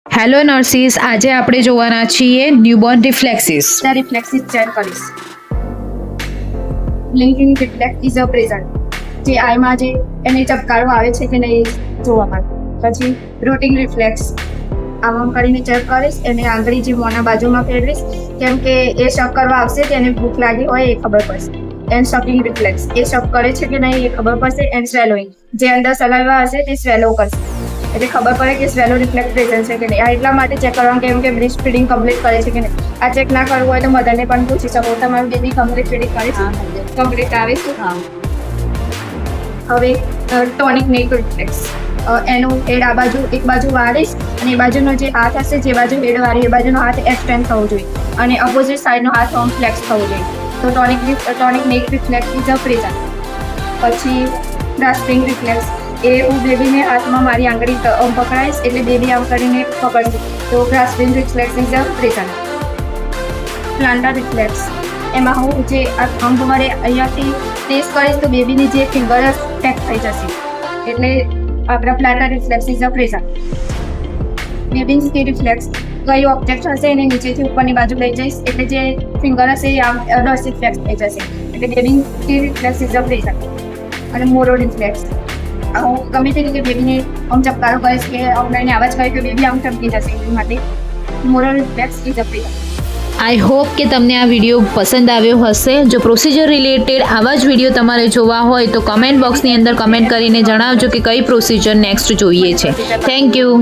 Hello nurses, આજે આપણે જોવાના છીએ newborn reflexes. The reflex is check કરીશ. Blinking reflex is a present. જે આઈમાં જે એને ચપકારો આવે છે કે નહીં જોવા માટે. પછી રૂટિંગ રિફ્લેક્સ આમ કરીને ચેક કરીશ. એને આંગળી જે મોંના બાજુમાં ફેરવીશ, કેમ કે એ શક કરવા આવશે કે એને ભૂખ લાગી હોય એ ખબર પડશે. એન્ડ શકિંગ રિફ્લેક્સ એ શક કરે છે કે નહીં એ ખબર પડશે. એન્ડ સ્વેલોઈંગ જે અંદર સલાઈવા હશે તે સ્વેલો કરશે, એટલે ખબર પડે કે સ્વેલો રિફ્લેક્સ પ્રેઝન્ટ છે કે નહીં. આ એટલા માટે ચેક કરવાનું કેમ કે બ્રેસ્ટ ફીડિંગ કમ્પ્લીટ કરે છે કે નહીં. આ ચેક ના કરવું હોય તો મધરને પણ પૂછી શકો તમારું બેબી કમ્પ્લીટ ફીડિંગ કરે છે, કમ્પ્લીટ આવે છે. હવે ટોનિક નેક રિફ્લેક્સ એનું હેડ આ બાજુ એક બાજુ વાળીશ અને એ બાજુનો જે હાથ હશે, જે બાજુ હેડ વાળી એ બાજુનો હાથ એક્સટેન્ડ થવો જોઈએ અને અપોઝિટ સાઈડનો હાથ આમ ફ્લેક્સ થવો જોઈએ. તો ટોનિક નેક રિફ્લેક્સ ઇઝ અ પ્રેઝન્ટ. પછી ગ્રાસ્પિંગ રિફ્લેક્સ એ હું બેબીને હાથમાં મારી આંગળી પકડાઈશ એટલે બેબી આમ કરીને પકડશે. તો grasping reflex is a present. Planter reflex એમાં હું જે આ થંબ વડે અહીંયાથી પ્રેસ કરીશ તો બેબીની જે ફિંગર પેક થઈ જશે, એટલે આપણા plantar reflex is a present. બેબીની સ્કી રિફ્લેક્સ કઈ ઓબ્જેક્ટ હશે એને નીચેથી ઉપરની બાજુ લઈ જઈશ એટલે જે ફિંગર હશે એ આમ રસી ફ્લેક્સ થઈ જશે, એટલે બેબીની ski reflex is a present. અને મોરો રિફ્લેક્સ હું ગમે તે રીતે બેબીને આમ ચપકારો કરીશ કે આમ આવાજ કરે કે બેબી આમ ચમકી જશે, એટલા માટે મોરો reflex is a present. I hope કે તમને આ વિડીયો પસંદ આવ્યો હશે. જો પ્રોસિજર રિલેટેડ આવા જ વિડીયો તમારે જોવા હોય તો કમેન્ટ બોક્સની અંદર કમેન્ટ કરીને જણાવજો કે કઈ પ્રોસિજર નેક્સ્ટ જોઈએ છે. Thank you.